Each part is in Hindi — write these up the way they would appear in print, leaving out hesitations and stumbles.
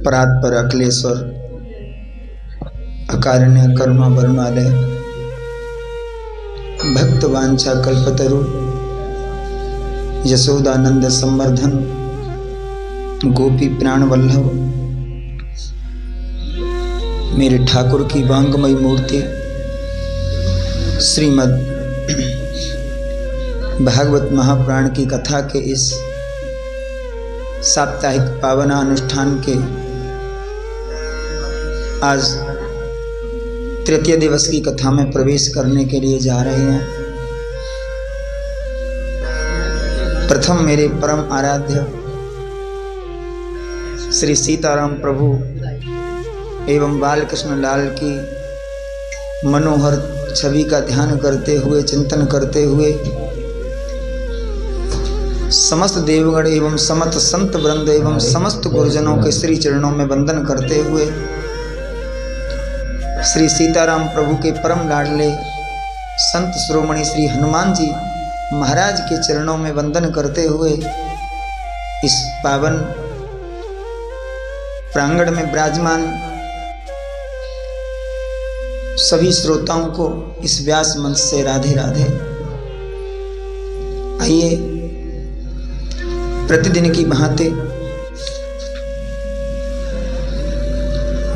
परात्पर अखिलेश्वर अकारुण्य करुणा वरुणालय भक्त वांछा कल्पतरु यशोदानंद संवर्धन गोपी प्राण वल्लभ मेरे ठाकुर की वांगमयी मूर्ति श्रीमद् भागवत महापुराण की कथा के इस साप्ताहिक पावना अनुष्ठान के आज तृतीय दिवस की कथा में प्रवेश करने के लिए जा रहे हैं। प्रथम मेरे परम आराध्य श्री सीताराम प्रभु एवं बालकृष्ण लाल की मनोहर छवि का ध्यान करते हुए, चिंतन करते हुए, समस्त देवगण एवं समस्त संत वृंद एवं समस्त गुरुजनों के श्री चरणों में वंदन करते हुए, श्री सीताराम प्रभु के परम लाडले संत शिरोमणि श्री हनुमान जी महाराज के चरणों में वंदन करते हुए, इस पावन प्रांगण में विराजमान सभी श्रोताओं को इस व्यास मंच से राधे राधे। आइए प्रतिदिन की भांति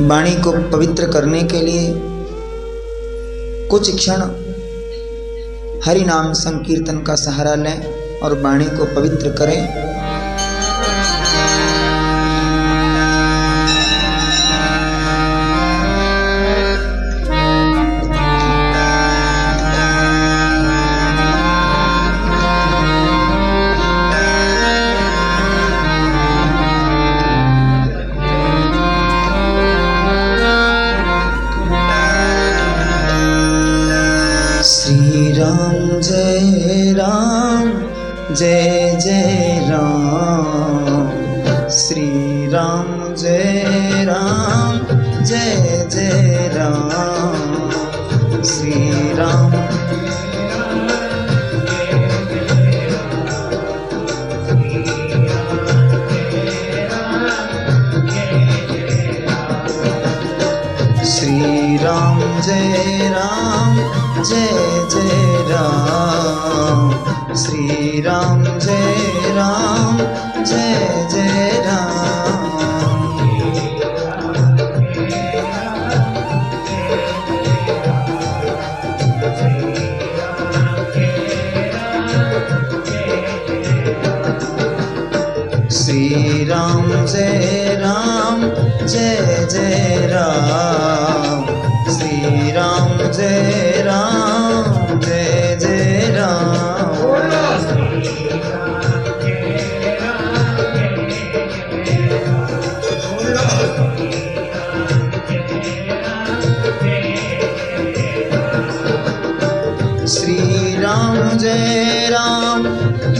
वाणी को पवित्र करने के लिए कुछ क्षण हरि नाम संकीर्तन का सहारा लें और वाणी को पवित्र करें। जय जय राम, श्री राम जय राम, जय जय राम, श्री राम। श्री राम जय राम, जय जय राम, श्री राम जय राम, जय जय राम। श्री राम जय राम, जय जय राम, श्री राम जय राम, जय जय राम। श्री राम जय राम,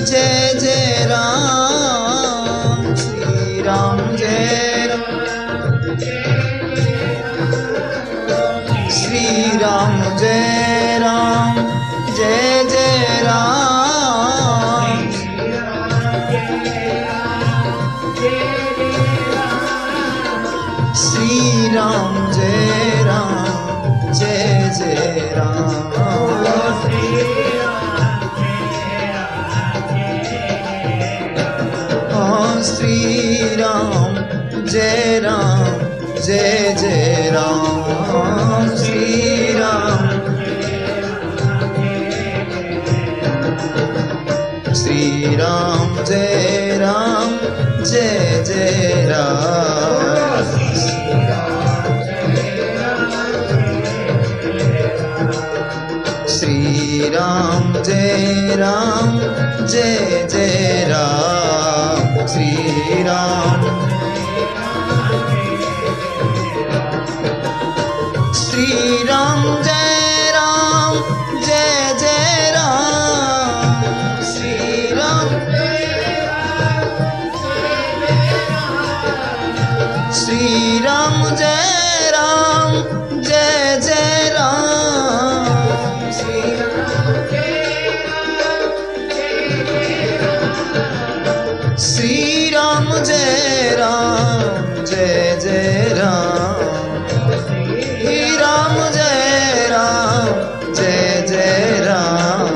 जय जय राम, श्री राम जय राम, श्री राम जय राम, जय जय राम, श्री राम जय राम, जय जय राम। श्री राम जय राम, जय जय राम, श्री राम, श्री राम जय राम, जय जय राम, श्री राम जय राम, जय जय राम, श्री राम। श्री राम जय राम, जय जय राम, श्री राम जय राम, श्री राम जय राम, जय जय राम, श्री राम जय राम, जय जय राम, श्री राम जय राम, जय जय राम श्री राम जय राम जय जय राम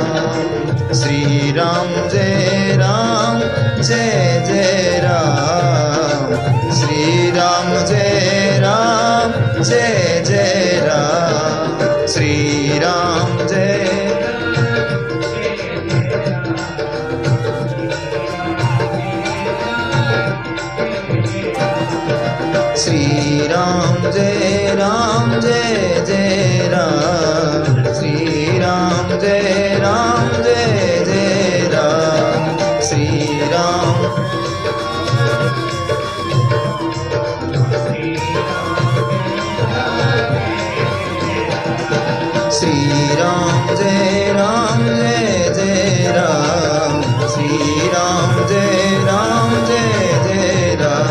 श्री राम जय राम जय जय राम श्री राम जय राम जय जय राम श्री राम जय श्री राम जय राम जय जय राम श्री राम जय राम जय जय राम श्री राम श्री राम जय राम जय जय राम श्री राम जय राम जय जय राम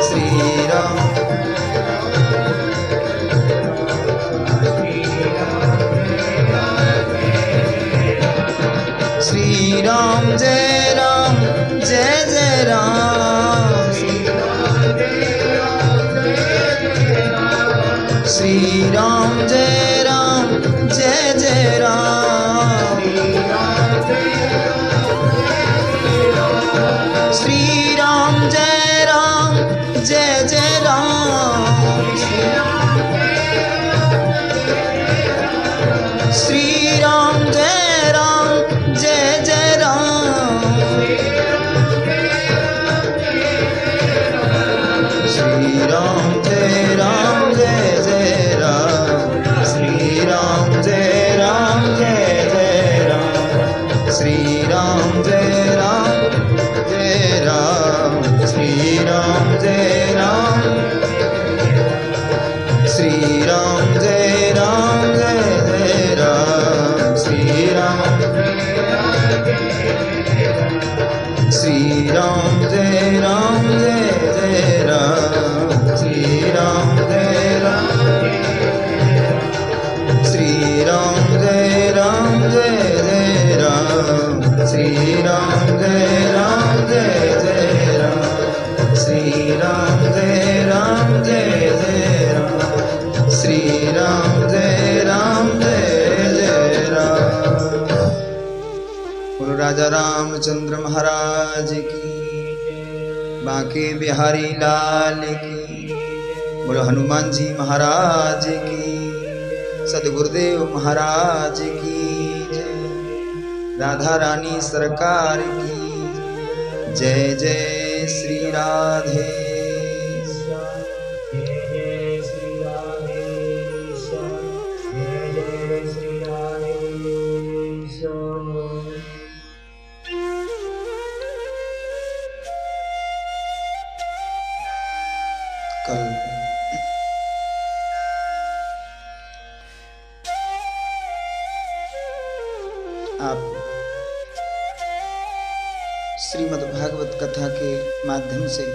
श्री राम श्री राम जय राम जय जय राम श्री राम जय राम जय जय राम श्री राम जय राम जय जय राम श्री राम जय राम जय जय राम श्री राम जय राम जय जय राम श्री राम जय राम जय जय राम श्री राम जय राम जय राम श्री राम जय राम श्री राम जय राम जय जय राम श्री राम श्री राम जय राम जय जय राम श्री राम जय राम श्री राम जय राम जय जय राम श्री राम जय राम जय जय राम श्री राम जय राम जय जय राम श्री राम जय राम जय जय राम। बोलो राजा रामचंद्र महाराज की, बांके बिहारी लाल की, बोलो हनुमान जी महाराज की, सदगुरुदेव महाराज की जय, राधा रानी सरकार की जय। जय श्री राधे आप श्रीमद् भागवत कथा के माध्यम से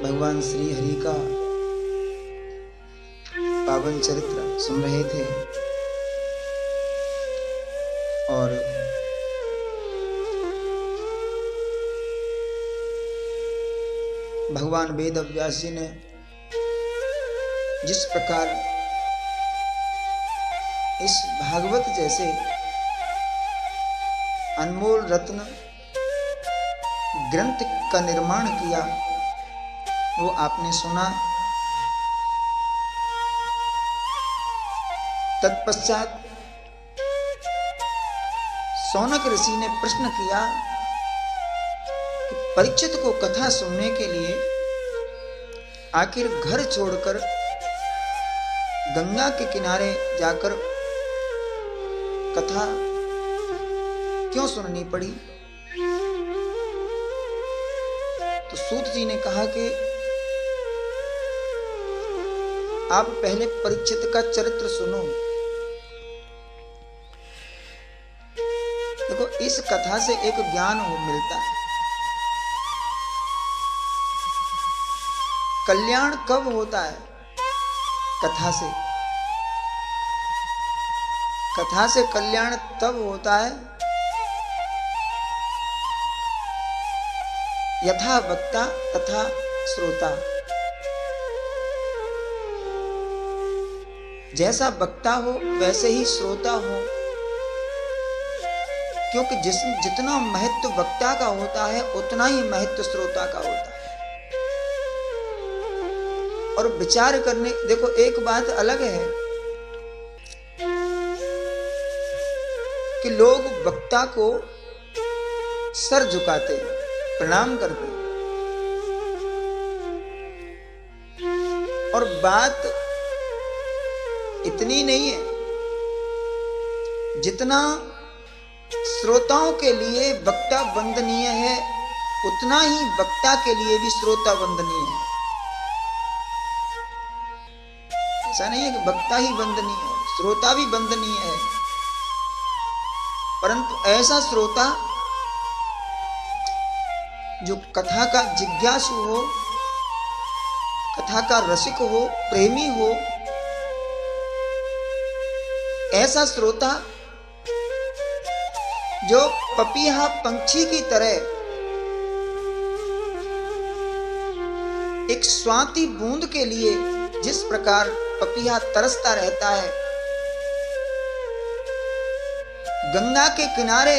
भगवान श्री हरि का पावन चरित्र सुन रहे थे और भगवान वेद व्यास जी ने जिस प्रकार इस भागवत जैसे अनमोल रत्न ग्रंथ का निर्माण किया वो आपने सुना। तत्पश्चात शौनक ऋषि ने प्रश्न किया कि परीक्षित को कथा सुनने के लिए आखिर घर छोड़कर गंगा के किनारे जाकर कथा क्यों सुननी पड़ी। तो सूत जी ने कहा कि आप पहले परीक्षित का चरित्र सुनो। देखो इस कथा से एक ज्ञान मिलता है। कल्याण कब होता है? कथा से। कथा से कल्याण तब होता है यथा वक्ता तथा श्रोता। जैसा वक्ता हो वैसे ही श्रोता हो, क्योंकि जितना महत्व वक्ता का होता है उतना ही महत्व श्रोता का होता है। और विचार करने, देखो एक बात अलग है कि लोग वक्ता को सर झुकाते, प्रणाम करते, और बात इतनी नहीं है जितना श्रोताओं के लिए वक्ता वंदनीय है, उतना ही वक्ता के लिए भी श्रोता वंदनीय है। ऐसा नहीं है कि वक्ता ही वंदनीय है, श्रोता भी वंदनीय है, परंतु ऐसा श्रोता जो कथा का जिज्ञासु हो, कथा का रसिक हो, प्रेमी हो, ऐसा श्रोता जो पपीहा पंछी की तरह एक स्वाति बूंद के लिए जिस प्रकार पपीहा तरसता रहता है, गंगा के किनारे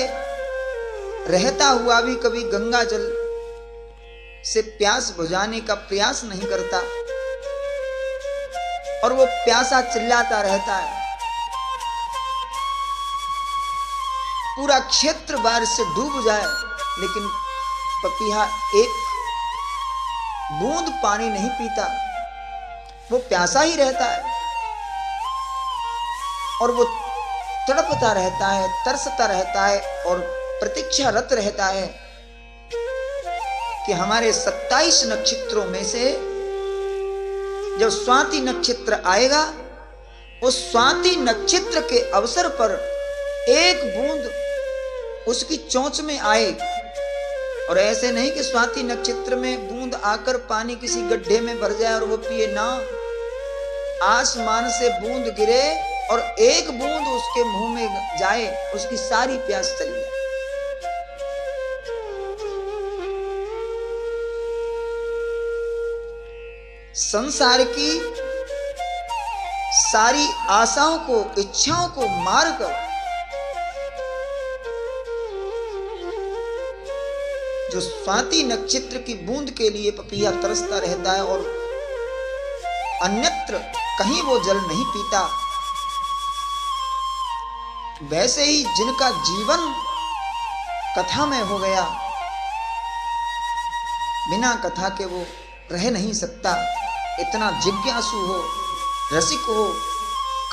रहता हुआ भी कभी गंगा जल से प्यास बुझाने का प्रयास नहीं करता, और वो प्यासा चिल्लाता रहता है, पूरा क्षेत्र बारिश से डूब जाए लेकिन पपीहा एक बूंद पानी नहीं पीता, वो प्यासा ही रहता है और वो तड़पता रहता है, तरसता रहता है और प्रतीक्षारत रहता है कि हमारे 27 नक्षत्रों में से जब स्वाति नक्षत्र आएगा, उस स्वाति नक्षत्र के अवसर पर एक बूंद उसकी चोंच में आए। और ऐसे नहीं कि स्वाति नक्षत्र में बूंद आकर पानी किसी गड्ढे में भर जाए और वो पिए ना, आसमान से बूंद गिरे और एक बूंद उसके मुंह में जाए, उसकी सारी प्यास चली जाए। संसार की सारी आशाओं को, इच्छाओं को मारकर जो स्वाति नक्षत्र की बूंद के लिए पपीहा तरसता रहता है और अन्यत्र कहीं वो जल नहीं पीता, वैसे ही जिनका जीवन कथा में हो गया, बिना कथा के वो रह नहीं सकता, इतना जिज्ञासु हो, रसिक हो,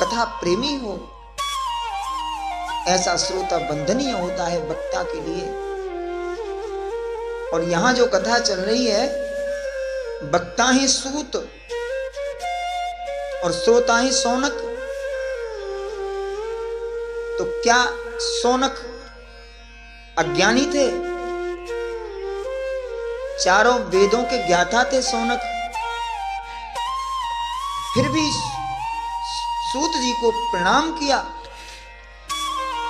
कथा प्रेमी हो, ऐसा श्रोता वंदनीय होता है वक्ता के लिए। और यहां जो कथा चल रही है, वक्ता ही सूत और श्रोता ही शौनक। तो क्या शौनक अज्ञानी थे? चारों वेदों के ज्ञाता थे शौनक, फिर भी सूत जी को प्रणाम किया।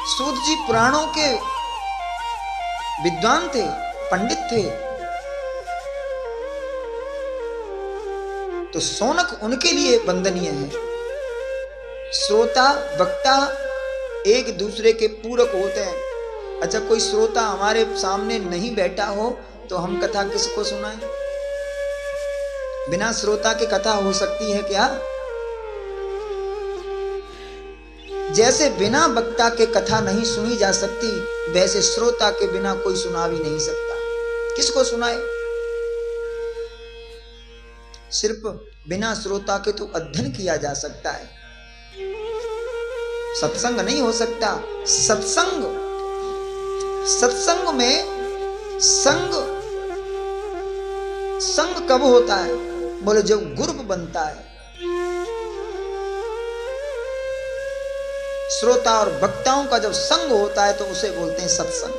सूत जी पुराणों के विद्वान थे, पंडित थे, तो शौनक उनके लिए वंदनीय है। श्रोता वक्ता एक दूसरे के पूरक होते हैं। अच्छा, कोई श्रोता हमारे सामने नहीं बैठा हो तो हम कथा किसको सुनाएं? बिना श्रोता के कथा हो सकती है क्या? जैसे बिना वक्ता के कथा नहीं सुनी जा सकती, वैसे श्रोता के बिना कोई सुना भी नहीं सकता। किसको सुनाए? सिर्फ बिना श्रोता के तो अध्ययन किया जा सकता है, सत्संग नहीं हो सकता। सत्संग में संग कब होता है? बोले जब ग्रुप बनता है। श्रोता और वक्ताओं का जब संग होता है तो उसे बोलते हैं सत्संग।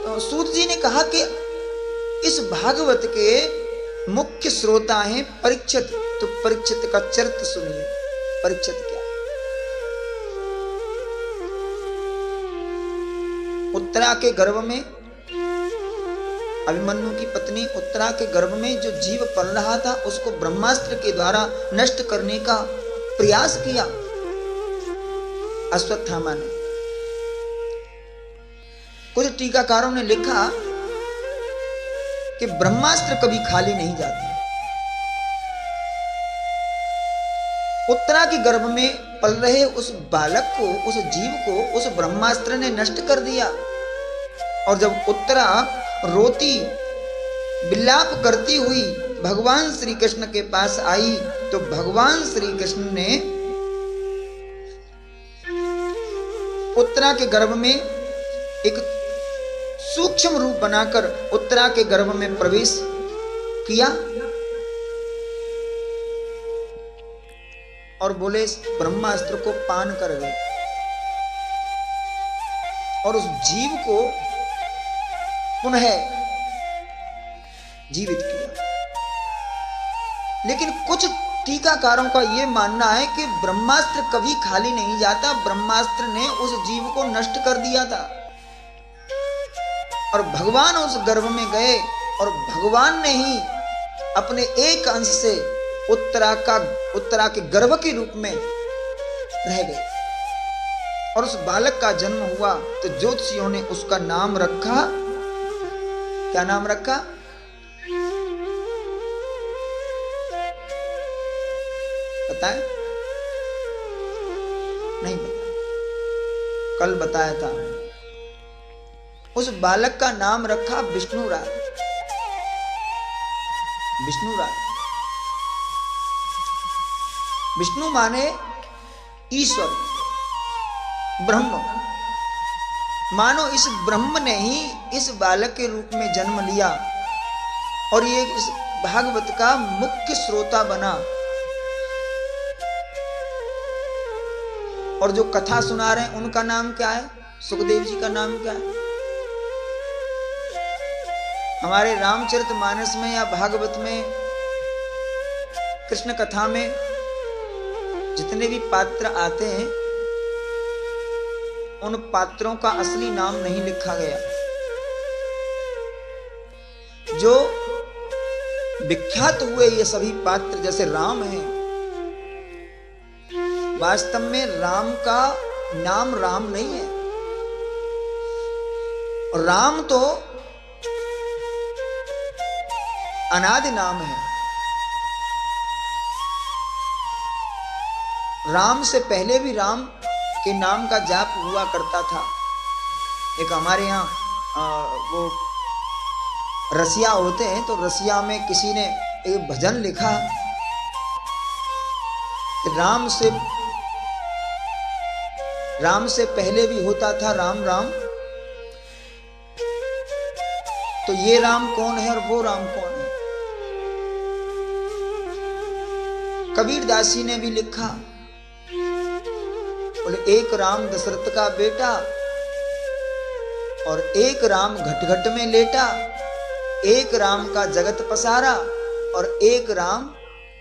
तो सूत जी ने कहा कि इस भागवत के मुख्य श्रोता हैं परीक्षित। तो परीक्षित का चरित्र सुनिए। परीक्षित क्या है? उत्तरा के गर्भ में, अभिमन्यु की पत्नी उत्तरा के गर्भ में जो जीव पल रहा था उसको ब्रह्मास्त्र के द्वारा नष्ट करने का प्रयास किया अश्वत्थामा ने। कुछ टीकाकारों ने लिखा कि ब्रह्मास्त्र कभी खाली नहीं जाता। उत्तरा के गर्भ में पल रहे उस बालक को, उस जीव को उस ब्रह्मास्त्र ने नष्ट कर दिया। और जब उत्तरा रोती विलाप करती हुई भगवान श्री कृष्ण के पास आई तो भगवान श्री कृष्ण ने उत्तरा के गर्भ में एक सूक्ष्म रूप बनाकर उत्तरा के गर्भ में प्रवेश किया और बोले ब्रह्मास्त्र को पान कर गए और उस जीव को पुनः जीवित किया। लेकिन कुछ टीकाकारों का यह मानना है कि ब्रह्मास्त्र कभी खाली नहीं जाता। ब्रह्मास्त्र ने उस जीव को नष्ट कर दिया था और भगवान उस गर्भ में गए और भगवान ने ही अपने एक अंश से उत्तरा के गर्भ के रूप में रह गए और उस बालक का जन्म हुआ। तो ज्योतिषियों ने उसका नाम रखा, क्या नाम रखा? पता है? नहीं पता, कल बताया था। उस बालक का नाम रखा विष्णुराज। विष्णुराज, विष्णु माने ईश्वर, ब्रह्म। मानो इस ब्रह्म ने ही इस बालक के रूप में जन्म लिया और ये इस भागवत का मुख्य श्रोता बना। और जो कथा सुना रहे हैं उनका नाम क्या है? सुखदेव जी का नाम क्या है? हमारे रामचरितमानस में या भागवत में, कृष्ण कथा में जितने भी पात्र आते हैं उन पात्रों का असली नाम नहीं लिखा गया। जो विख्यात हुए ये सभी पात्र जैसे राम हैं, वास्तव में राम का नाम राम नहीं है। राम तो अनादि नाम है। राम से पहले भी राम के नाम का जाप हुआ करता था। एक हमारे यहाँ वो रसिया होते हैं, तो रसिया में किसी ने एक भजन लिखा, राम से पहले भी होता था राम राम, तो ये राम कौन है और वो राम कौन है? कबीरदास जी ने भी लिखा, बोले एक राम दशरथ का बेटा और एक राम घट घट में लेटा, एक राम का जगत पसारा और एक राम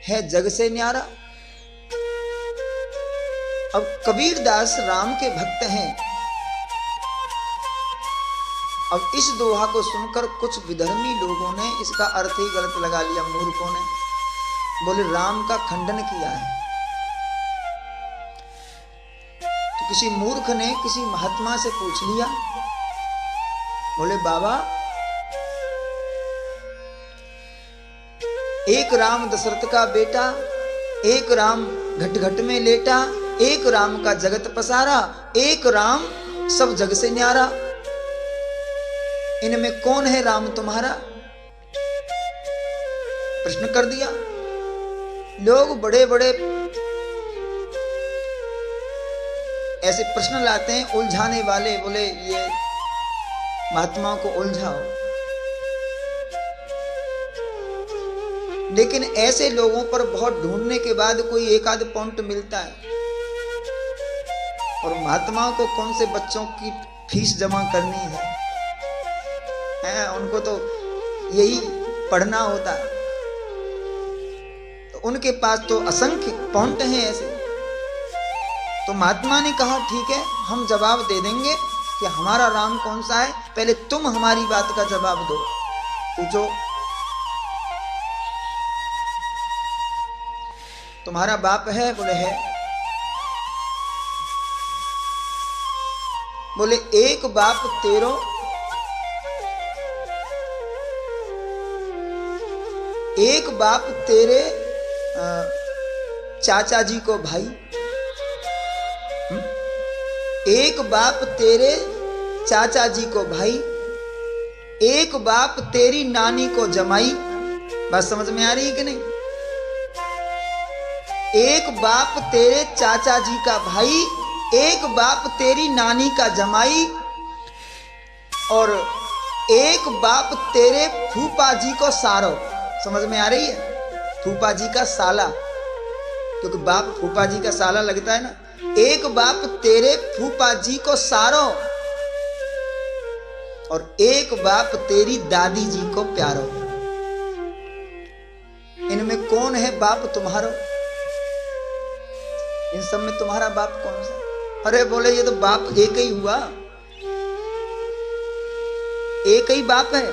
है जग से न्यारा। अब कबीरदास राम के भक्त हैं। अब इस दोहा को सुनकर कुछ विधर्मी लोगों ने इसका अर्थ ही गलत लगा लिया, मूर्खों ने। बोले राम का खंडन किया है। तो किसी मूर्ख ने किसी महात्मा से पूछ लिया, बोले बाबा एक राम दशरथ का बेटा, एक राम घट घट में लेटा, एक राम का जगत पसारा, एक राम सब जग से न्यारा, इनमें कौन है राम तुम्हारा? प्रश्न कर दिया। लोग बड़े बड़े ऐसे प्रश्न लाते हैं उलझाने वाले, बोले ये महात्माओं को उलझाओ। लेकिन ऐसे लोगों पर बहुत ढूंढने के बाद कोई एक आध पॉइंट मिलता है। और महात्माओं को कौन से बच्चों की फीस जमा करनी है? उनको तो यही पढ़ना होता है। तो उनके पास तो असंख्य पॉइंट हैं ऐसे। तो महात्मा ने कहा ठीक है, हम जवाब दे देंगे, कि हमारा राम कौन सा है, पहले तुम हमारी बात का जवाब दो। पूछो, तुम्हारा बाप है? बोले है। बोले एक बाप तेरो, एक बाप तेरे चाचा जी को भाई, एक बाप तेरे चाचा जी को भाई, एक बाप तेरी नानी को जमाई। बात समझ में आ रही है कि नहीं? एक बाप तेरे चाचा जी का भाई, एक बाप तेरी नानी का जमाई, और एक बाप तेरे फूफा जी को सारो। समझ में आ रही है? फूफा जी का साला, क्योंकि बाप फूफा जी का साला लगता है ना। एक बाप तेरे फूफा जी को सारो, और एक बाप तेरी दादी जी को प्यारो। इनमें कौन है बाप तुम्हारो? इन सब में तुम्हारा बाप कौन सा? अरे बोले ये तो बाप एक ही हुआ, एक ही बाप है।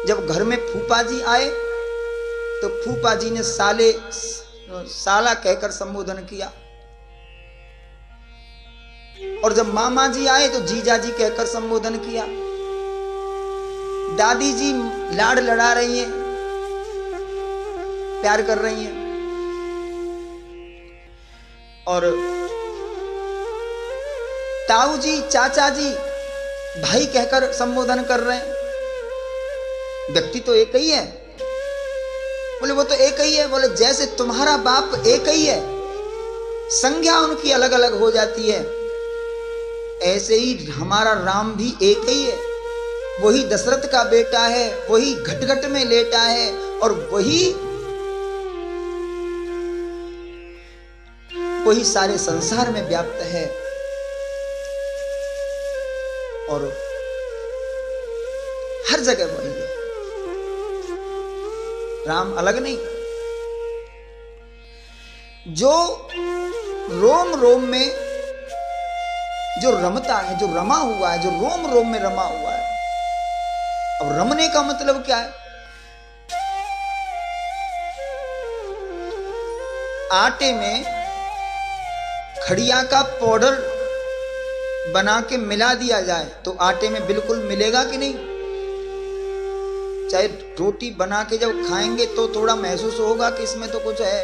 जब घर में फूफा जी आए तो फूफा जी ने साले साला कहकर संबोधन किया, और जब मामा जी आए तो जीजा जी कहकर संबोधन किया। दादी जी लाड़ लड़ा रही हैं, प्यार कर रही हैं, और ताऊ जी चाचा जी भाई कहकर संबोधन कर रहे हैं। व्यक्ति तो एक ही है। बोले वो तो एक ही है। बोले जैसे तुम्हारा बाप एक ही है, संज्ञा उनकी अलग अलग हो जाती है, ऐसे ही हमारा राम भी एक ही है। वही दशरथ का बेटा है, वही घट घट में लेटा है, और वही सारे संसार में व्याप्त है। और हर जगह वही है, राम अलग नहीं। जो रोम रोम में जो रमता है, जो रमा हुआ है, जो रोम रोम में रमा हुआ है। अब रमने का मतलब क्या है? आटे में खड़िया का पाउडर बना के मिला दिया जाए तो आटे में बिल्कुल मिलेगा कि नहीं? चाहे रोटी बना के जब खाएंगे तो थोड़ा महसूस होगा कि इसमें तो कुछ है,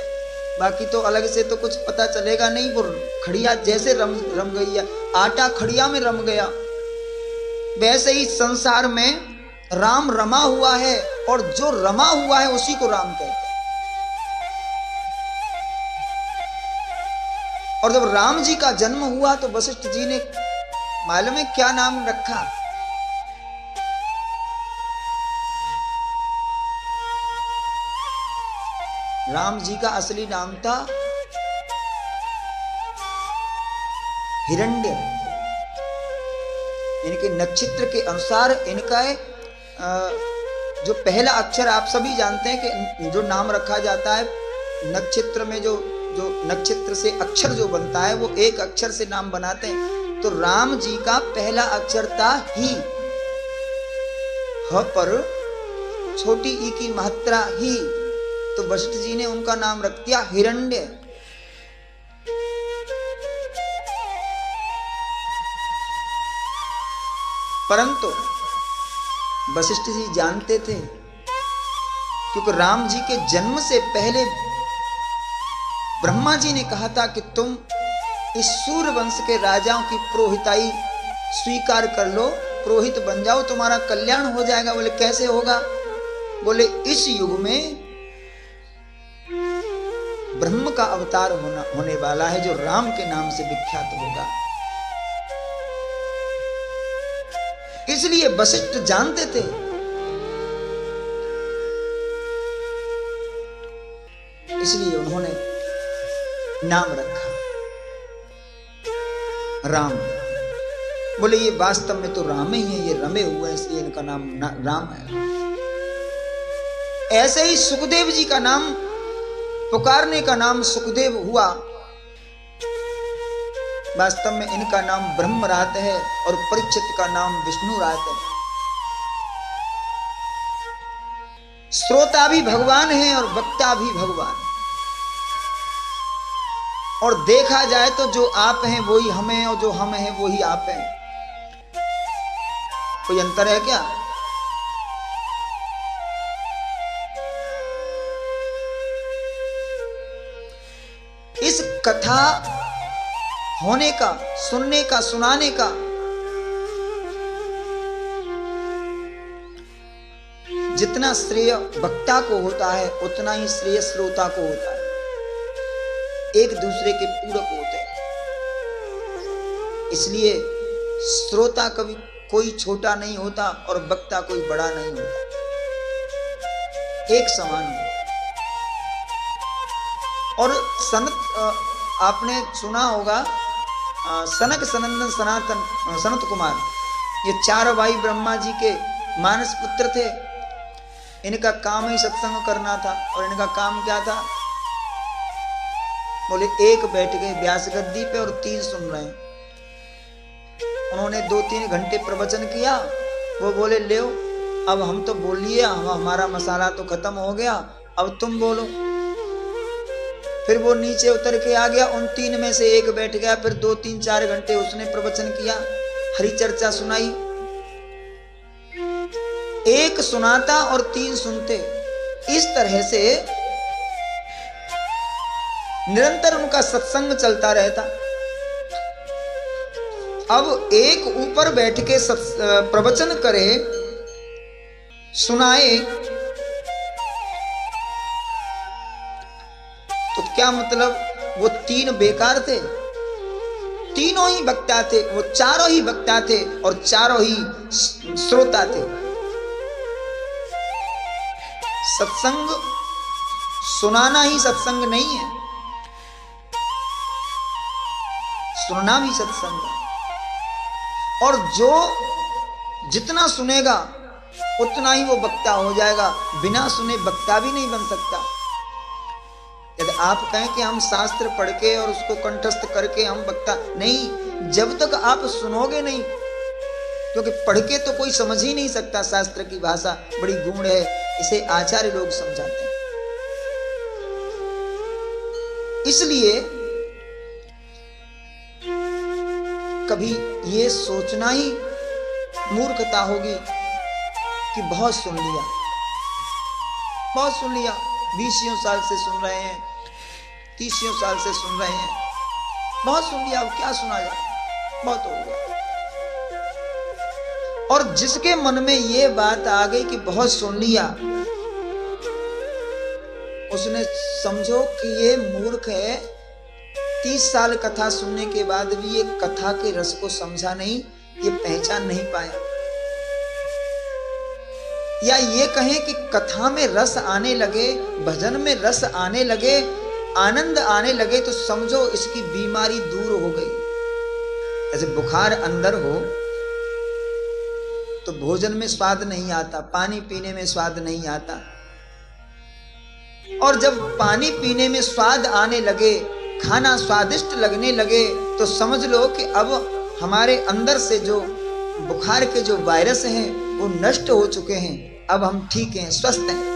बाकी तो अलग से तो कुछ पता चलेगा नहीं। वो खड़िया जैसे रम गई है, आटा खड़िया में रम गया, वैसे ही संसार में राम रमा हुआ है, और जो रमा हुआ है उसी को राम कहते हैं। और जब राम जी का जन्म हुआ तो वशिष्ठ जी ने मालूम है क्या नाम रखा? राम जी का असली नाम था हिरण्य। इनके नक्षत्र के अनुसार इनका जो पहला अक्षर, आप सभी जानते हैं कि जो नाम रखा जाता है नक्षत्र में, जो नक्षत्र से अक्षर जो बनता है वो एक अक्षर से नाम बनाते हैं। तो राम जी का पहला अक्षर था ही, ह पर छोटी ई की मात्रा ही, तो वशिष्ठ जी ने उनका नाम रख दिया हिरण्य। परंतु वशिष्ठ जी जानते थे, क्योंकि राम जी के जन्म से पहले ब्रह्मा जी ने कहा था कि तुम इस सूर्य वंश के राजाओं की पुरोहिताई स्वीकार कर लो, पुरोहित बन जाओ, तुम्हारा कल्याण हो जाएगा। बोले कैसे होगा? बोले इस युग में ब्रह्म का अवतार होने वाला है, जो राम के नाम से विख्यात होगा। इसलिए वशिष्ठ जानते थे, इसलिए उन्होंने नाम रखा राम। बोले ये वास्तव में तो राम ही है, ये रमे हुए हैं, इसलिए इनका नाम राम है। ऐसे ही सुखदेव जी का नाम, पुकारने का नाम सुखदेव हुआ। वास्तव में इनका नाम ब्रह्मरात है और परीक्षित का नाम विष्णुरात है। श्रोता भी भगवान है और वक्ता भी भगवान। और देखा जाए तो जो आप हैं वही हम हैं और जो हम हैं वही आप हैं। कोई अंतर है क्या? इस कथा होने का, सुनने का, सुनाने का जितना श्रेय वक्ता को होता है उतना ही श्रेय श्रोता को होता है। एक दूसरे के पूरक होते हैं। इसलिए श्रोता कभी कोई छोटा नहीं होता और वक्ता कोई बड़ा नहीं होता, एक समान होता। और आपने सुना होगा सनक सनंदन सनातन सनत कुमार, ये 4 भाई ब्रह्मा जी के मानस पुत्र थे। इनका काम ही सत्संग करना था। और इनका काम क्या था? बोले एक बैठ गए व्यास गद्दी पे और 3 सुन रहे हैं। उन्होंने 2-3 घंटे प्रवचन किया। वो बोले ले अब हम तो बोल लिए, हमारा मसाला तो खत्म हो गया, अब तुम बोलो। फिर वो नीचे उतर के आ गया। उन 3 में से एक बैठ गया। फिर 2-3-4 घंटे उसने प्रवचन किया, हरि चर्चा सुनाई। एक सुनाता और 3 सुनते। इस तरह से निरंतर उनका सत्संग चलता रहता। अब एक ऊपर बैठ के प्रवचन करे, सुनाए, तो क्या मतलब? वो 3 बेकार थे? तीनों ही वक्ता थे। वो चारों ही वक्ता थे और चारों ही श्रोता थे। सत्संग सुनाना ही सत्संग नहीं है, सुनना भी सत्संग है। और जो जितना सुनेगा उतना ही वो वक्ता हो जाएगा। बिना सुने वक्ता भी नहीं बन सकता। यदि आप कहें कि हम शास्त्र पढ़ के और उसको कंठस्थ करके हम वक्ता नहीं, जब तक आप सुनोगे नहीं, क्योंकि पढ़ के तो कोई समझ ही नहीं सकता। शास्त्र की भाषा बड़ी गूढ़ है, इसे आचार्य लोग समझाते हैं। इसलिए कभी ये सोचना ही मूर्खता होगी कि बहुत सुन लिया, बहुत सुन लिया, 20 साल से सुन रहे हैं, 30 साल से सुन रहे हैं, बहुत सुन लिया, अब क्या सुना जाए, बहुत हो गया। और जिसके मन में ये बात आ गई कि बहुत सुन लिया, उसने समझो कि ये मूर्ख है। 30 साल कथा सुनने के बाद भी ये कथा के रस को समझा नहीं, ये पहचान नहीं पाया। या ये कहें कि कथा में रस आने लगे, भजन में रस आने लगे, आनंद आने लगे, तो समझो इसकी बीमारी दूर हो गई। ऐसे बुखार अंदर हो तो भोजन में स्वाद नहीं आता, पानी पीने में स्वाद नहीं आता। और जब पानी पीने में स्वाद आने लगे, खाना स्वादिष्ट लगने लगे, तो समझ लो कि अब हमारे अंदर से जो बुखार के जो वायरस हैं वो नष्ट हो चुके हैं। अब हम ठीक हैं, स्वस्थ हैं।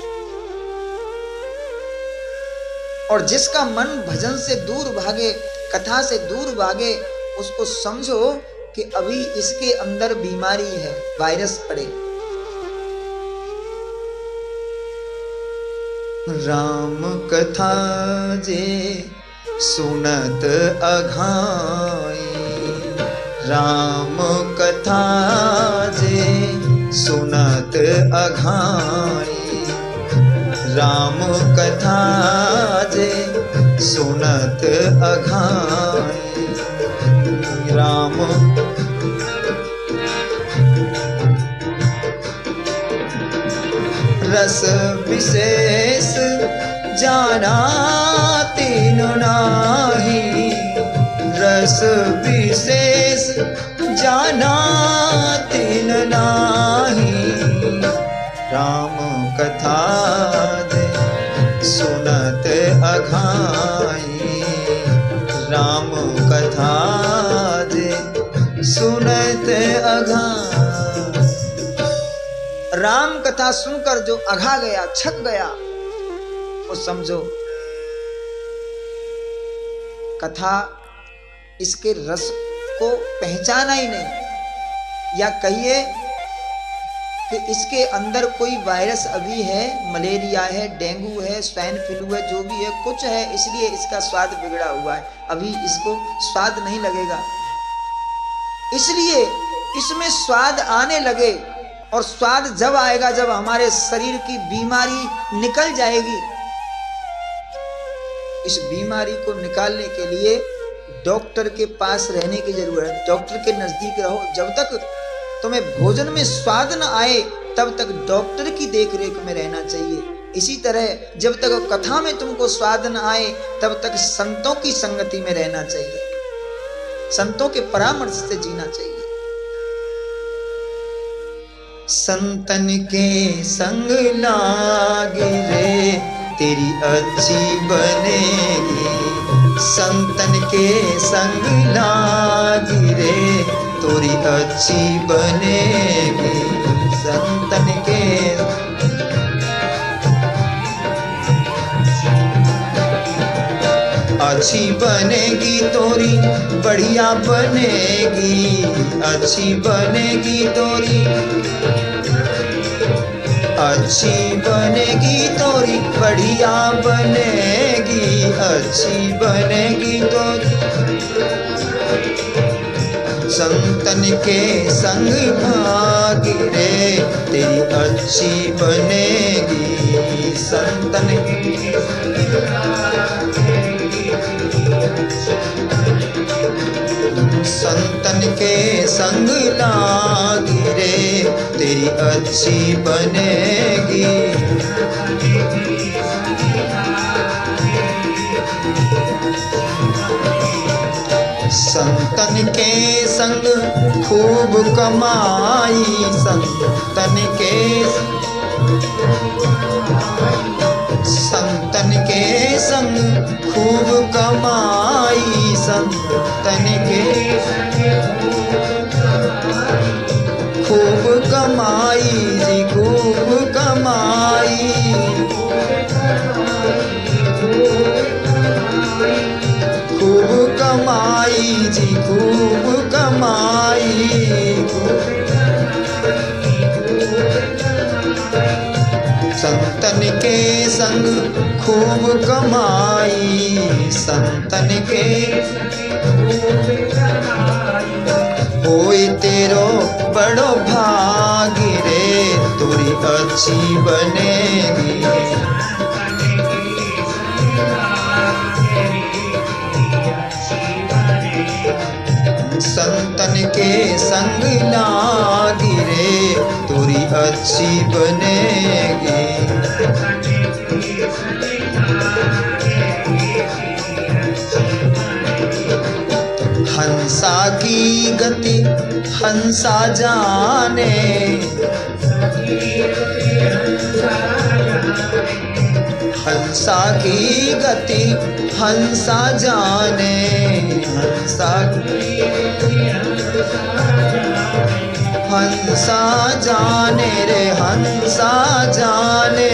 और जिसका मन भजन से दूर भागे, कथा से दूर भागे, उसको समझो कि अभी इसके अंदर बीमारी है, वायरस पड़े। राम कथा जे सुनत अघाई, राम कथा जे सुनत अघाई, राम कथा जे सुनत अघाई, राम रस विशेष जाना तीन नाही, रस विशेष जाना तीन नाही, राम कथा दे सुनत अघाई, राम कथा सुनत अघा। राम कथा सुनकर जो अघा गया, छक गया, वो समझो कथा इसके रस को पहचाना ही नहीं, या कहिए कि इसके अंदर कोई वायरस अभी है, मलेरिया है, डेंगू है, स्वाइन फ्लू है, जो भी है, कुछ है, इसलिए इसका स्वाद बिगड़ा हुआ है, अभी इसको स्वाद नहीं लगेगा। इसलिए इसमें स्वाद आने लगे, और स्वाद जब आएगा जब हमारे शरीर की बीमारी निकल जाएगी। इस बीमारी को निकालने के लिए डॉक्टर के पास रहने की जरूरत है, डॉक्टर के नजदीक रहो। जब तक तुम्हें भोजन में स्वाद न आए तब तक डॉक्टर की देखरेख में रहना चाहिए। इसी तरह जब तक कथा में तुमको स्वाद न आए तब तक संतों की संगति में रहना चाहिए, संतों के परामर्श से जीना चाहिए। संतन के संग लागे रे तेरी अच्छी बनेगी। संतन के संग लागी रे तोरी अच्छी बनेगी। संतन के अच्छी बनेगी तोरी बढ़िया बनेगी। अच्छी बनेगी तोरी अच्छी बनेगी तोरी बढ़िया बनेगी। अच्छी बनेगी तोरी संतन के संग भागी रे तेरी अच्छी बनेगी। संतन संतन के संग लागी रे तेरी अच्छी बनेगी। संतन के संग खूब कमाई। संतन के संग खूब कमाई। संतन के खूब कमाई जी खूब कमाई। खूब कमाई जी खूब कमाई। संतन के संग खूब कमाई। संतन के होए तेरो बड़ो भाग रे तोरी अच्छी बनेगी। संतन के संग लागी रे तोरी अच्छी बनेगी। हंसा की गति हंसा जाने। हंसा की गति हंसा जाने। हंसा हंसा जाने रे हंसा जाने।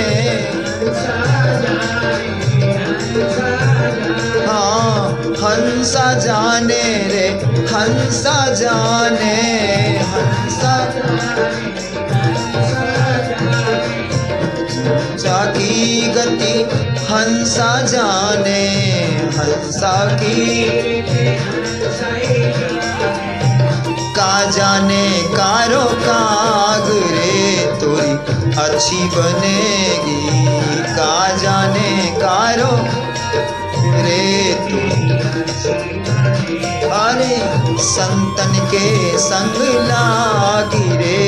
हाँ हंसा जाने रे हंसा जाने। हंसा की गति हंसा जाने। हंसा की का जाने कारो काग रे तोरी अच्छी बनेगी। का जाने कारो रे तू। अरे संतन के संग लागी रे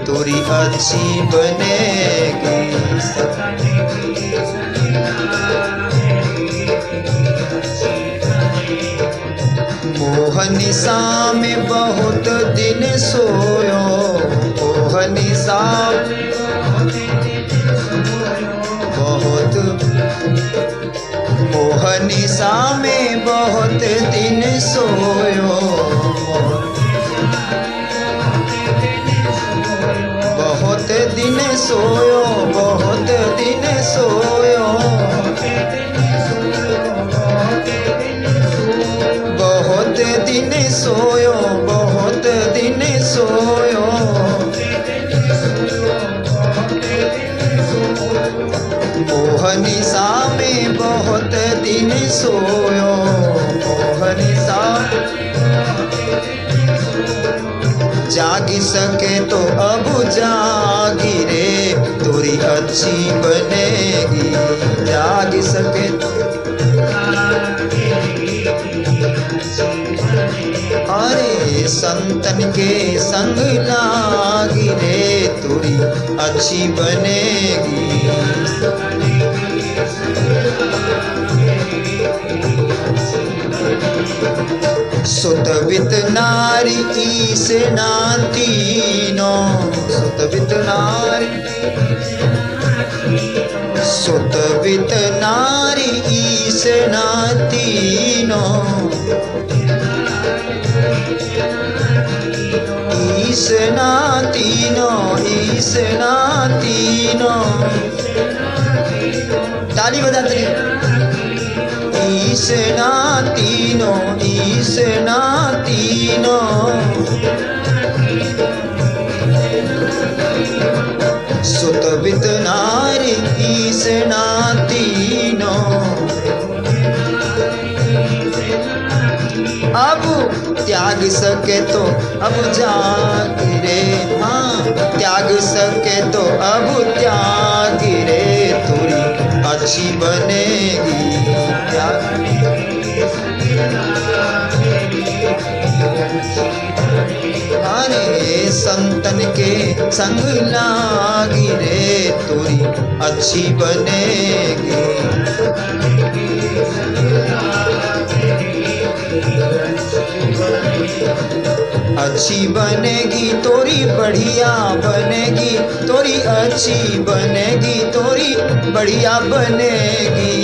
तोरी अच्छी बनेगी। मोहनिसा में बहुत दिन सोयो। मोहनिसा बहुत मोहनिसा में बहुत दिन सोयो। सोयो, बहुत दिन सोयो, बहुत दिन सोयो, बहुत दिन सोयो, मोहनिसा में बहुत दिन सोयो, मोहनिसा जागी सके तो अब जागी रे, तोरी अच्छी बनेगी, जागी सके तो अरे संतन के संग लागी रे, तोरी अच्छी बनेगी। सुतवित नारी ईस नातीनो, सुतवित नारी, सुतवित नारी ईस नातीनो, ईस नातीनो, ईस नातीनो, ताली बजाते ईस नातीनो, ईस नातीनो, सुतवित नारी ईस नातीनो। अब त्याग सके तो अब जागी रे, हाँ त्याग सके तो अब त्यागी रे, तोरी अच्छी बनेगी। अरे संतन के संग लागी रे, तोरी अच्छी बनेगी। अच्छी बनेगी तोरी, बढ़िया बनेगी तोरी, अच्छी बनेगी तोरी, बढ़िया बनेगी,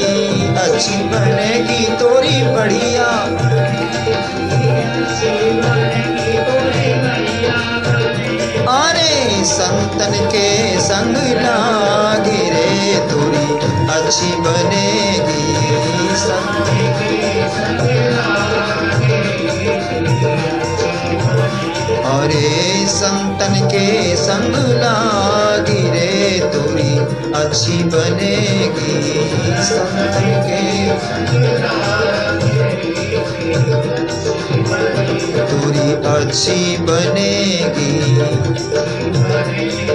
अच्छी बनेगी तोरी, बढ़िया। अरे संतन के संग लागी रे, तोरी अच्छी बनेगी, संतन के संग लागी। अरे संतन के संग लागी रे, तोरी अच्छी बनेगी, संतन के तोरी अच्छी बनेगी,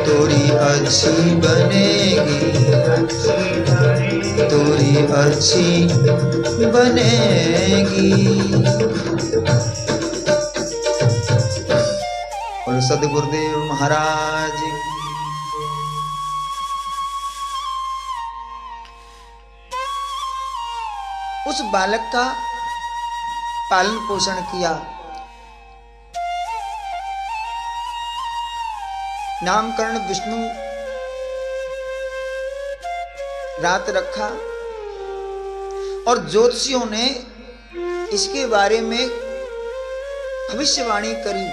तोरी अच्छी बनेगी, तोरी अच्छी बनेगी। और सदगुरुदेव महाराज उस बालक का पालन पोषण किया, नामकरण विष्णु रात रखा और ज्योतिषियों ने इसके बारे में भविष्यवाणी करी।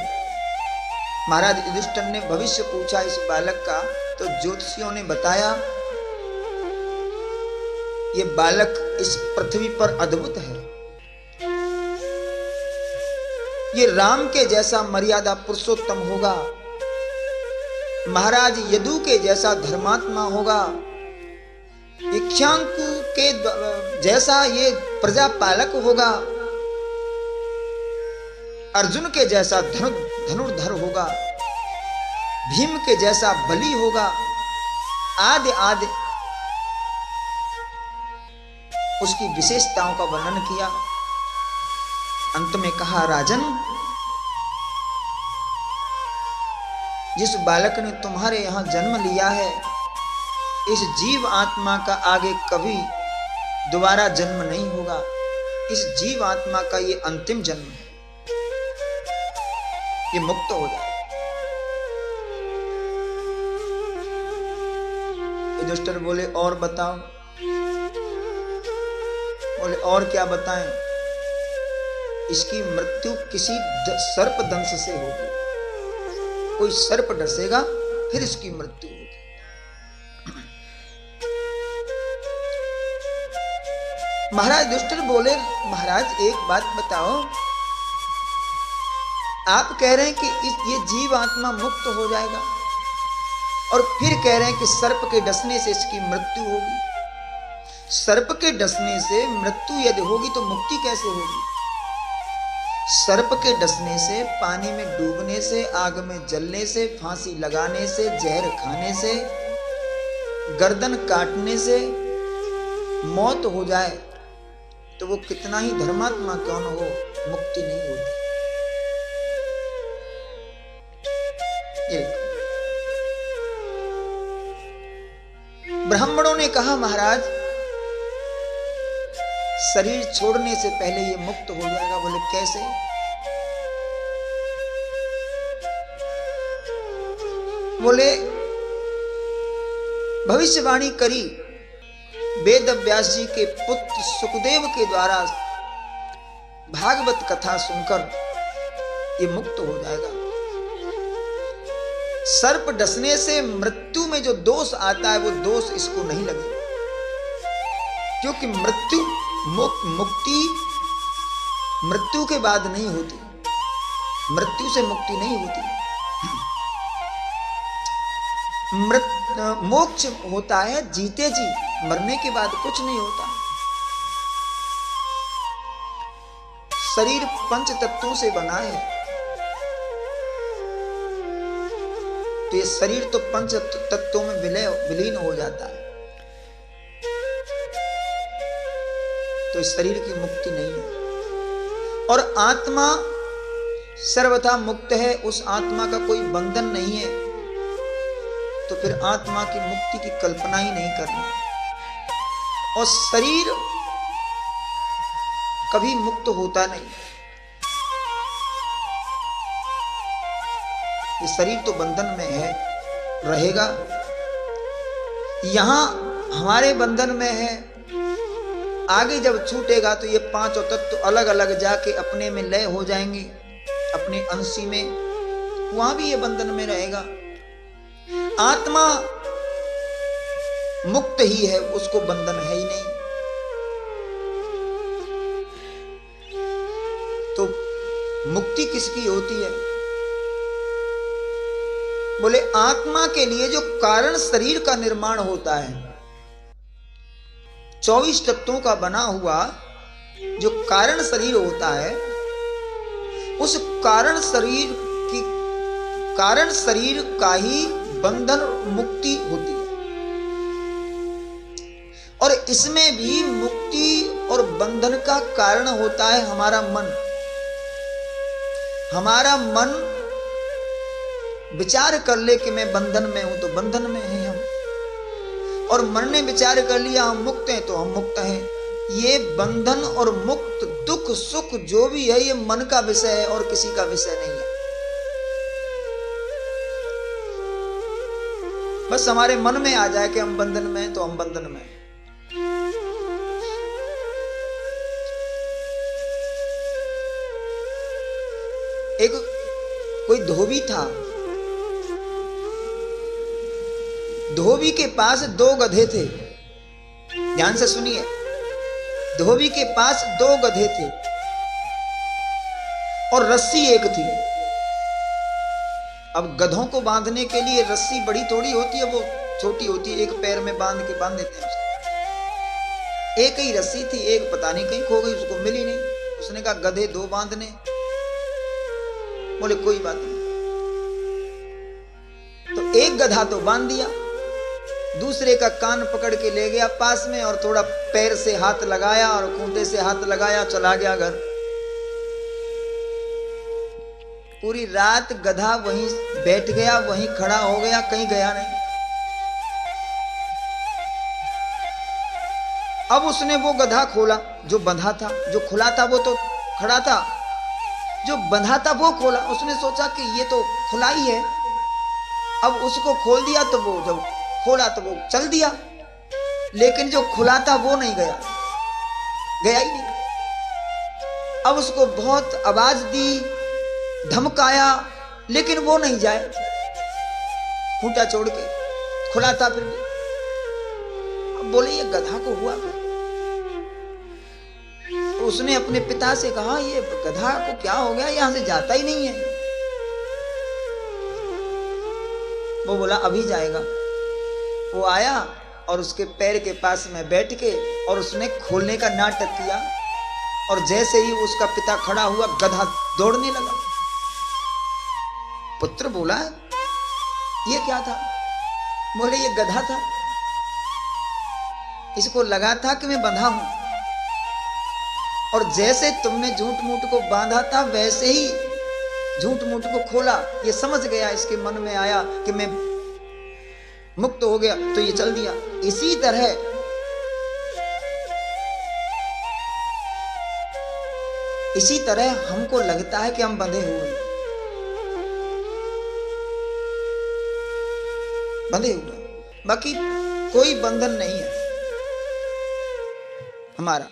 महाराज युधिष्ठिर ने भविष्य पूछा इस बालक का, तो ज्योतिषियों ने बताया ये बालक इस पृथ्वी पर अद्भुत है, ये राम के जैसा मर्यादा पुरुषोत्तम होगा, महाराज यदु के जैसा धर्मात्मा होगा, इक्ष्वाकु के जैसा ये प्रजापालक होगा, अर्जुन के जैसा धनुर्धर होगा, भीम के जैसा बली होगा, आदि आदि उसकी विशेषताओं का वर्णन किया। अंत में कहा, राजन जिस बालक ने तुम्हारे यहां जन्म लिया है, इस जीव आत्मा का आगे कभी दोबारा जन्म नहीं होगा, इस जीव आत्मा का ये अंतिम जन्म है, ये मुक्त हो जाए। युधिष्ठिर बोले और बताओ। बोले और क्या बताएं, इसकी मृत्यु किसी सर्प दंश से होगी, कोई सर्प डसेगा फिर इसकी मृत्यु होगी। महाराज युधिष्ठिर बोले, महाराज एक बात बताओ, आप कह रहे हैं कि ये जीव आत्मा मुक्त हो जाएगा और फिर कह रहे हैं कि सर्प के डसने से इसकी मृत्यु होगी। सर्प के डसने से मृत्यु यदि होगी तो मुक्ति कैसे होगी? सर्प के डसने से, पानी में डूबने से, आग में जलने से, फांसी लगाने से, जहर खाने से, गर्दन काटने से मौत हो जाए तो वो कितना ही धर्मात्मा क्यों न हो, मुक्ति नहीं होती। ब्राह्मणों ने कहा, महाराज शरीर छोड़ने से पहले ये मुक्त हो जाएगा। बोले कैसे? बोले भविष्यवाणी करी वेद व्यास जी के पुत्र सुखदेव के द्वारा भागवत कथा सुनकर ये मुक्त हो जाएगा। सर्प डसने से मृत्यु में जो दोष आता है वो दोष इसको नहीं लगेगा, क्योंकि मुक्ति मृत्यु के बाद नहीं होती, मृत्यु से मुक्ति नहीं होती। मोक्ष होता है जीते जी, मरने के बाद कुछ नहीं होता। शरीर पंच तत्वों से बना है, तो ये शरीर तो पंच तत्वों में विलीन हो जाता है, तो इस शरीर की मुक्ति नहीं है। और आत्मा सर्वथा मुक्त है, उस आत्मा का कोई बंधन नहीं है, तो फिर आत्मा की मुक्ति की कल्पना ही नहीं करनी। और शरीर कभी मुक्त होता नहीं, ये शरीर तो बंधन में है, रहेगा। यहां हमारे बंधन में है, आगे जब छूटेगा तो ये पांचों तत्व अलग अलग जाके अपने में लय हो जाएंगे, अपने अंशी में, वहां भी ये बंधन में रहेगा। आत्मा मुक्त ही है, उसको बंधन है ही नहीं। तो मुक्ति किसकी होती है? बोले आत्मा के लिए जो कारण शरीर का निर्माण होता है, 24 तत्वों का बना हुआ जो कारण शरीर होता है, उस कारण शरीर का ही बंधन मुक्ति होती है। और इसमें भी मुक्ति और बंधन का कारण होता है हमारा मन। हमारा मन विचार कर ले कि मैं बंधन में हूं, तो बंधन में हैं हम, और मन ने विचार कर लिया हम मुक्त हैं, तो हम मुक्त हैं। ये बंधन और मुक्त, दुख सुख जो भी है, ये मन का विषय है और किसी का विषय नहीं है। बस हमारे मन में आ जाए कि हम बंधन में हैं, तो हम बंधन में हैं। एक कोई धोबी था, धोबी के पास 2 गधे थे। ध्यान से सुनिए, धोबी के पास 2 गधे थे और रस्सी एक थी। अब गधों को बांधने के लिए रस्सी बड़ी थोड़ी होती है, वो छोटी होती है, एक पैर में बांध देते हैं उसको। एक ही रस्सी थी, एक पता नहीं कहीं खो गई, उसको मिली नहीं। उसने कहा गधे 2 बांधने। बोले कोई बात नहीं। तो एक गधा तो बांध दिया, दूसरे का कान पकड़ के ले गया पास में और थोड़ा पैर से हाथ लगाया और खूंटे से हाथ लगाया, चला गया घर। पूरी रात गधा वहीं बैठ गया, वहीं खड़ा हो गया, कहीं गया नहीं। अब उसने वो गधा खोला जो बंधा था, जो खुला था वो तो खड़ा था, जो बंधा था वो खोला। उसने सोचा कि ये तो खुला ही है, अब उसको खोल दिया, तो वो जब खोला तो वो चल दिया, लेकिन जो खुला था वो नहीं गया, गया ही नहीं। अब उसको बहुत आवाज दी, धमकाया, लेकिन वो नहीं जाए, खूंटा छोड़ के, खुला था फिर भी। अब बोले ये गधा को हुआ क्या? तो उसने अपने पिता से कहा, ये गधा को क्या हो गया, यहां से जाता ही नहीं है। वो बोला अभी जाएगा। वो आया और उसके पैर के पास में बैठ के और उसने खोलने का नाटक किया, और जैसे ही उसका पिता खड़ा हुआ, गधा दौड़ने लगा। पुत्र बोला, ये क्या था? बोले ये गधा था, इसको लगा था कि मैं बंधा हूं, और जैसे तुमने झूठ मूठ को बांधा था वैसे ही झूठ मूठ को खोला। ये समझ गया, इसके मन में आया कि मैं मुक्त हो गया, तो ये चल दिया। इसी तरह हमको लगता है कि हम बंधे हुए हैं, बाकी कोई बंधन नहीं है हमारा।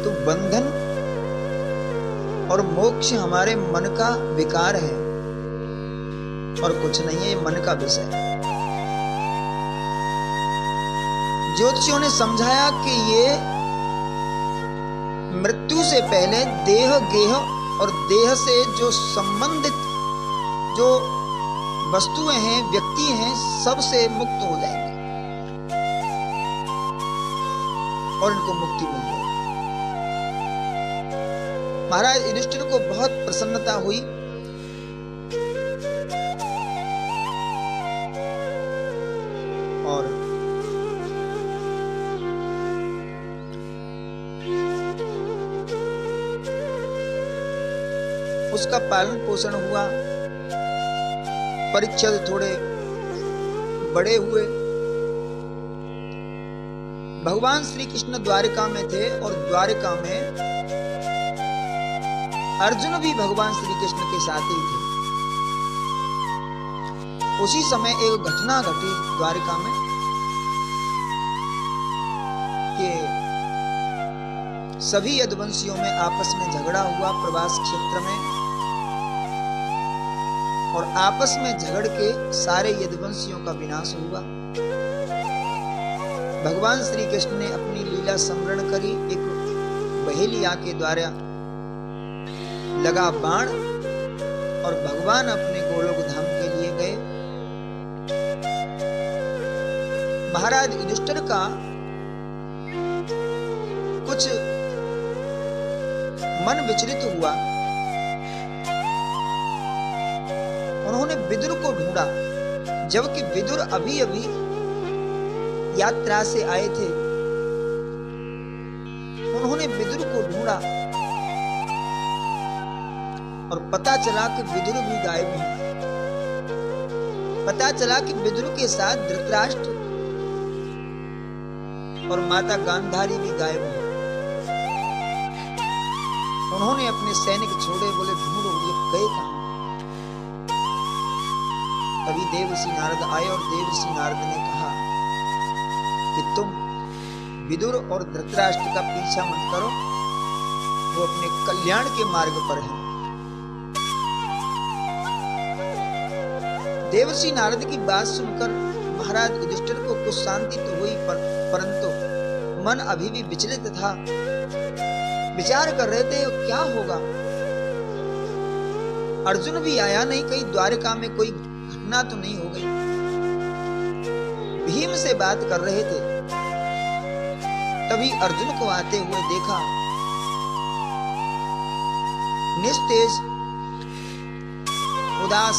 तो बंधन और मोक्ष हमारे मन का विकार है और कुछ नहीं है, ये मन का विषय है। ज्योतिषियों ने समझाया कि ये मृत्यु से पहले देह, गेह और देह से जो संबंधित जो वस्तुएं हैं, व्यक्ति हैं, सबसे मुक्त हो जाएंगे और इनको मुक्ति मिल जाएगी। महाराज युधिष्ठिर को बहुत प्रसन्नता हुई। और उसका पालन पोषण हुआ। परीक्षित थोड़े बड़े हुए। भगवान श्री कृष्ण द्वारिका में थे और द्वारिका में अर्जुन भी भगवान श्री कृष्ण के साथ ही थे। उसी समय एक घटना घटी द्वारिका में कि सभी यदुवंशियों में आपस में झगड़ा हुआ प्रवास क्षेत्र में, और आपस में झगड़ के सारे यदुवंशियों का विनाश हुआ। भगवान श्री कृष्ण ने अपनी लीला स्मरण करी। एक बहेलिया के द्वारा लगा बाण और भगवान अपने गोलोक धाम के लिए गए। महाराज युधिष्ठिर का कुछ मन विचलित हुआ। उन्होंने विदुर को ढूंढा, जबकि विदुर अभी अभी यात्रा से आए थे। उन्होंने विदुर को ढूंढा और पता चला कि विदुर भी गायब हैं। पता चला कि विदुर के साथ धृतराष्ट्र और माता गांधारी भी गायब हैं। उन्होंने अपने सैनिक छोड़े, बोले ढूंढो ये गए कहां। तभी देवर्षि नारद आए और देवर्षि नारद ने कहा कि तुम विदुर और धृतराष्ट्र का पीछा मत करो, वो अपने कल्याण के मार्ग पर हैं। देवर्षि नारद की बात सुनकर महाराज युधिष्ठिर को कुछ शांति तो हुई, परंतु मन अभी भी विचलित था। विचार कर रहे थे क्या होगा। अर्जुन भी आया नहीं, कहीं द्वारिका में कोई घटना तो नहीं हो गई। भीम से बात कर रहे थे, तभी अर्जुन को आते हुए देखा। निस्तेज, उदास,